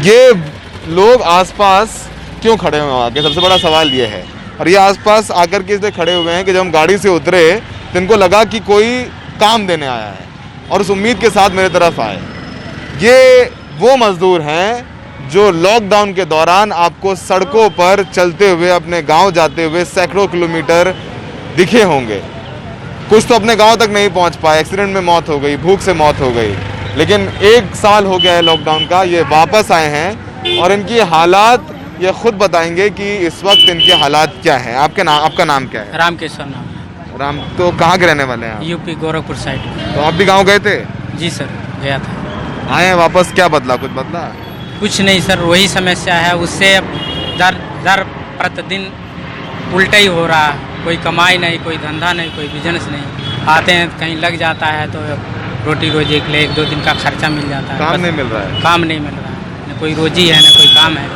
ये लोग आसपास क्यों खड़े हुए हैं आके, सबसे बड़ा सवाल ये है। और ये आसपास आकर के इसलिए खड़े हुए हैं कि जब हम गाड़ी से उतरे तो इनको लगा कि कोई काम देने आया है और उस उम्मीद के साथ मेरे तरफ आए। ये वो मजदूर हैं जो लॉकडाउन के दौरान आपको सड़कों पर चलते हुए अपने गांव जाते हुए सैकड़ों किलोमीटर दिखे होंगे। कुछ तो अपने गांव तक नहीं पहुंच पाए, एक्सीडेंट में मौत हो गई, भूख से मौत हो गई, लेकिन 1 साल हो गया है लॉकडाउन का, ये वापस आए हैं और इनकी हालात ये खुद बताएंगे कि इस वक्त इनके हालात क्या हैं। आपका नाम क्या है? रामकेश्वर नाम। राम, तो कहाँ के रहने वाले हैं आप? UP Gorakhpur side. तो आप भी गाँव गए थे? जी सर, गया था। आए हैं वापस, क्या बदला? कुछ बदला? कुछ नहीं सर, वही समस्या है, उससे अब दर प्रतिदिन उल्टा ही हो रहा है। कोई कमाई नहीं, कोई धंधा नहीं, कोई बिजनेस नहीं। आते हैं कहीं लग जाता है तो रोटी रोजी के लिए 1-2 दिन का खर्चा मिल जाता है। काम नहीं मिल रहा है? काम नहीं मिल रहा है, न कोई रोजी है न कोई काम है।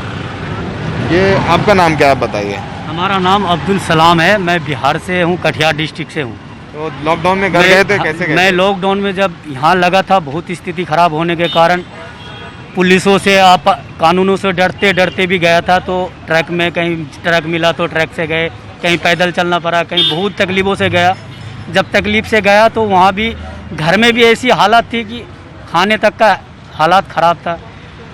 ये आपका नाम क्या है, बताइए? हमारा नाम अब्दुल सलाम है, मैं बिहार से हूँ, कटिहार डिस्ट्रिक्ट से हूँ। तो लॉकडाउन में घर गए थे, कैसे गए? मैं लॉकडाउन में जब यहाँ लगा था, बहुत स्थिति खराब होने के कारण पुलिसों से आप कानूनों से डरते डरते भी गया था। तो ट्रक में कहीं ट्रक मिला तो ट्रक से गए, कहीं पैदल चलना पड़ा, कहीं बहुत तकलीफ़ों से गया। जब तकलीफ़ से गया तो वहाँ भी घर में भी ऐसी हालत थी कि खाने तक का हालात ख़राब था।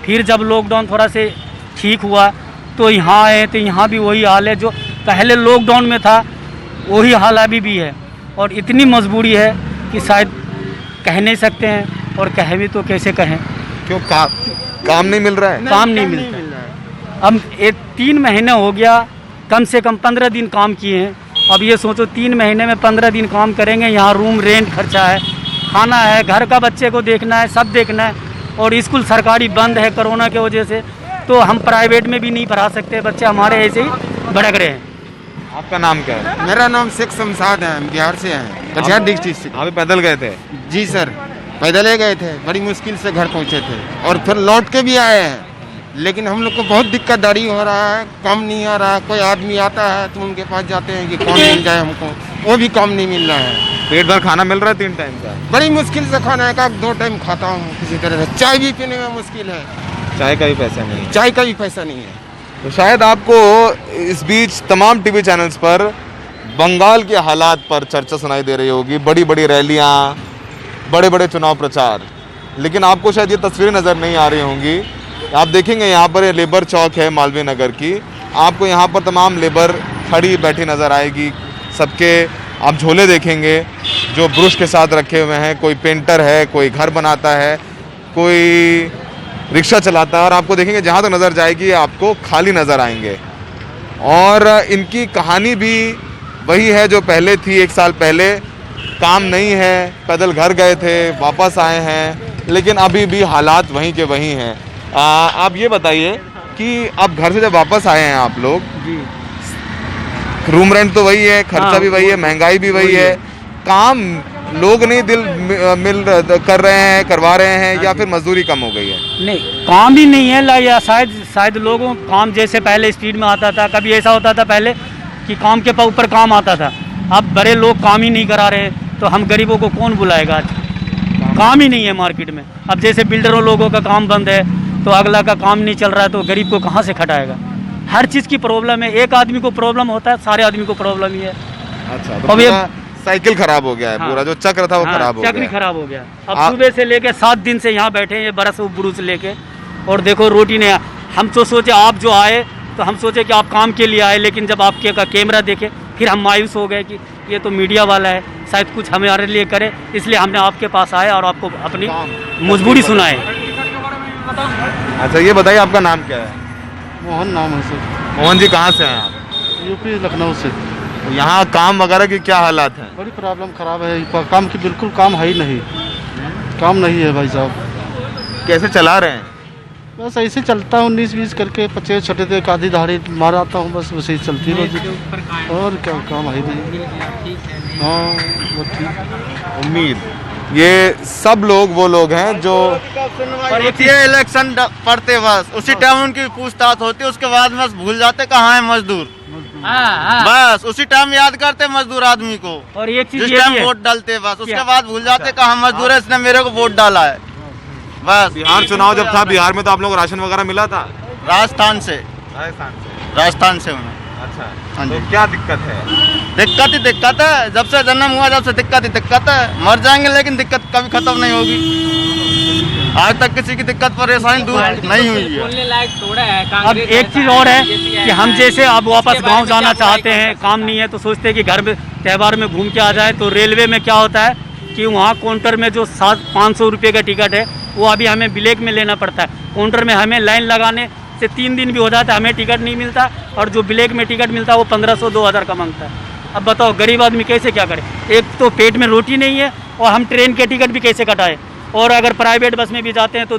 फिर जब लॉकडाउन थोड़ा से ठीक हुआ तो यहाँ आए तो यहाँ भी वही हाल है जो पहले लॉकडाउन में था, वही हाल अभी भी है। और इतनी मजबूरी है कि शायद कह नहीं सकते हैं, और कहें भी तो कैसे कहें। क्यों? काम नहीं मिल रहा है? काम नहीं मिलता। अब 3 महीने हो गया, कम से कम 15 दिन काम किए हैं। अब ये सोचो 3 महीने में 15 दिन काम करेंगे, यहाँ रूम रेंट खर्चा है, खाना है, घर का बच्चे को देखना है, सब देखना है। और स्कूल सरकारी बंद है कोरोना की वजह से, तो हम प्राइवेट में भी नहीं पढ़ा सकते, बच्चे हमारे ऐसे ही भड़क रहे हैं। आपका नाम क्या है? मेरा नाम शेख शमशाद है, हम बिहार से हैं, कटिहार डिस्ट्रिक्ट से। आप पैदल गए थे? जी सर, पैदल ही गए थे, बड़ी मुश्किल से घर पहुंचे थे और फिर लौट के भी आए हैं। लेकिन हम लोग को बहुत दिक्कतदारी हो रहा है, काम नहीं आ रहा है। कोई आदमी आता है तो उनके पास जाते हैं कि काम मिल जाए हमको, वो भी काम नहीं मिल रहा है। पेट भर खाना मिल रहा है 3 टाइम का? बड़ी मुश्किल से खाना है, 2 टाइम खाता हूँ किसी तरह से। चाय भी पीने में मुश्किल है, चाय का भी पैसा नहीं है? चाय का भी पैसा नहीं है। तो शायद आपको इस बीच तमाम टीवी चैनल्स पर बंगाल के हालात पर चर्चा सुनाई दे रही होगी, बड़ी बड़ी रैलियां, बड़े बड़े चुनाव प्रचार, लेकिन आपको शायद ये तस्वीरें नज़र नहीं आ रही होंगी। आप देखेंगे यहाँ पर ये लेबर चौक है मालवीय नगर की, आपको यहाँ पर तमाम लेबर खड़ी बैठी नज़र आएगी। सबके आप झोले देखेंगे जो ब्रश के साथ रखे हुए हैं, कोई पेंटर है, कोई घर बनाता है, कोई रिक्शा चलाता है, और आपको देखेंगे जहाँ तक नज़र जाएगी आपको खाली नज़र आएंगे। और इनकी कहानी भी वही है जो पहले थी 1 साल पहले। काम नहीं है, पैदल घर गए थे, वापस आए हैं, लेकिन अभी भी हालात वहीं के वहीं हैं। आप ये बताइए कि अब घर से जब वापस आए हैं आप लोग, रूम रेंट तो वही है, खर्चा भी वही है, महंगाई भी वही है, काम लोग नहीं कर रहे हैं, करवा रहे हैं, या फिर मजदूरी कम हो गई है? नहीं, काम ही नहीं है, या शायद लोगों काम जैसे पहले स्पीड में आता था। कभी ऐसा होता था पहले कि काम के ऊपर काम आता था, अब बड़े लोग काम ही नहीं करा रहे, तो हम गरीबों को कौन बुलाएगा? आज काम ही नहीं है मार्केट में। अब जैसे बिल्डरों लोगों का काम बंद है तो अगला का काम नहीं चल रहा है, तो गरीब को कहाँ से खटाएगा? हर चीज़ की प्रॉब्लम है, एक आदमी को प्रॉब्लम होता है, सारे आदमी को प्रॉब्लम ही है। अच्छा, तो पूरा साइकिल खराब हो गया है। हाँ, पूरा जो चक्र था वो खराब हो गया। चक्र ही खराब हो गया। अब सुबह से लेके 7 दिन से यहाँ बैठे हैं, ये बरस बुरुस लेके, और देखो रोटी नहीं। हम तो सोचे आप जो आए तो हम सोचे कि आप काम के लिए आए, लेकिन जब आपके का कैमरा देखे फिर हम मायूस हो गए कि ये तो मीडिया वाला है, शायद कुछ हमारे लिए करे, इसलिए हमने आपके पास आए और आपको अपनी मजबूरी सुनाए। अच्छा, ये बताइए आपका नाम क्या है? मोहन नाम है सर। मोहन जी, कहाँ से हैं आप? यूपी लखनऊ से। यहाँ काम वगैरह की क्या हालात हैं? बड़ी प्रॉब्लम खराब है, काम की बिल्कुल काम है ही नहीं, काम नहीं है भाई साहब। कैसे चला रहे हैं? बस ऐसे चलता है, 19-20 करके 25 छोटे थे, आधी दाढ़ी मार आता हूँ, बस वैसे ही चलती है। और क्या काम है नहीं। हाँ, वो ठीक। उम्मीद, ये सब लोग वो लोग हैं जो ये इलेक्शन पड़ते बस उसी टाइम उनकी पूछताछ होती है, उसके बाद बस भूल जाते कहाँ है मजदूर। बस उसी टाइम याद करते मजदूर आदमी को, और एक चीज जिस टाइम वोट डालते बस उसके बाद भूल जाते कहाँ मजदूर है, इसने मेरे को वोट डाला है। बस बिहार चुनाव जब था, बिहार में तो आप लोगों को राशन वगैरह मिला था? राजस्थान से उन्हें। अच्छा, हाँ तो जी। क्या दिक्कत है? दिक्कत ही दिक्कत है, जब से जन्म हुआ जब से दिक्कत ही दिक्कत है। मर जाएंगे लेकिन दिक्कत कभी खत्म नहीं होगी। आज तक किसी की दिक्कत परेशानी दूर नहीं हुई है। बोलने लायक थोड़ा है। अब एक चीज़ और है कि हम जैसे अब वापस गांव जाना चाहते हैं, काम नहीं है तो सोचते हैं कि घर में त्यौहार में घूम के आ जाए। तो रेलवे में क्या होता है कि वहाँ काउंटर में जो 500 रुपये का टिकट है वो अभी हमें ब्लैक में लेना पड़ता है। काउंटर में हमें लाइन लगाने से 3 दिन भी हो जाता है, हमें टिकट नहीं मिलता, और जो ब्लैक में टिकट मिलता है वो 1500-2000 का मांगता है। अब बताओ गरीब आदमी कैसे क्या करे? एक तो पेट में रोटी नहीं है और हम ट्रेन के टिकट भी कैसे कटाए। और अगर प्राइवेट बस में भी जाते हैं तो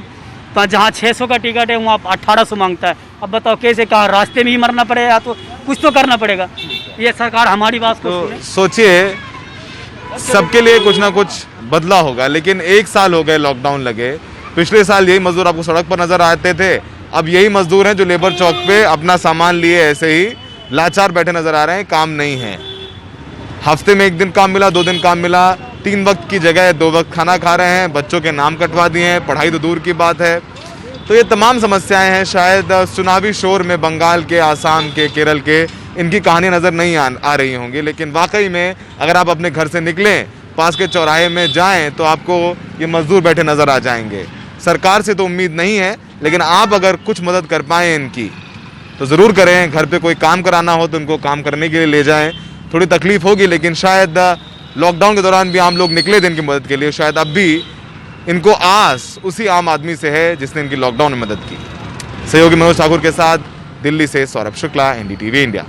जहाँ 600 का टिकट है वहाँ 1800 मांगता है। अब बताओ कैसे, कहाँ रास्ते में ही मरना पड़ेगा? तो कुछ तो करना पड़ेगा। ये सरकार हमारी बात को तो सुने। सोचिए, सबके लिए कुछ ना कुछ बदला होगा, लेकिन 1 साल हो गए लॉकडाउन लगे। पिछले साल यही मजदूर आपको सड़क पर नजर आते थे, अब यही मजदूर हैं जो लेबर चौक पे अपना सामान लिए ऐसे ही लाचार बैठे नजर आ रहे हैं। काम नहीं है, हफ्ते में 1 दिन काम मिला, 2 दिन काम मिला, 3 वक्त की जगह 2 वक्त खाना खा रहे हैं, बच्चों के नाम कटवा दिए हैं, पढ़ाई तो दूर की बात है। तो ये तमाम समस्याएं हैं। शायद चुनावी शोर में बंगाल के, आसाम के, केरल के इनकी कहानी नज़र नहीं आ रही होंगी, लेकिन वाकई में अगर आप अपने घर से निकलें, पास के चौराहे में जाएं, तो आपको ये मजदूर बैठे नज़र आ जाएंगे। सरकार से तो उम्मीद नहीं है, लेकिन आप अगर कुछ मदद कर पाएँ इनकी तो ज़रूर करें। घर पे कोई काम कराना हो तो उनको काम करने के लिए ले जाएं। थोड़ी तकलीफ होगी, लेकिन शायद लॉकडाउन के दौरान भी आम लोग निकले थे इनकी मदद के लिए, शायद अब भी इनको आस उसी आम आदमी से है जिसने इनकी लॉकडाउन में मदद की। सहयोगी मनोज ठाकुर के साथ दिल्ली से सौरभ शुक्ला, NDTV इंडिया।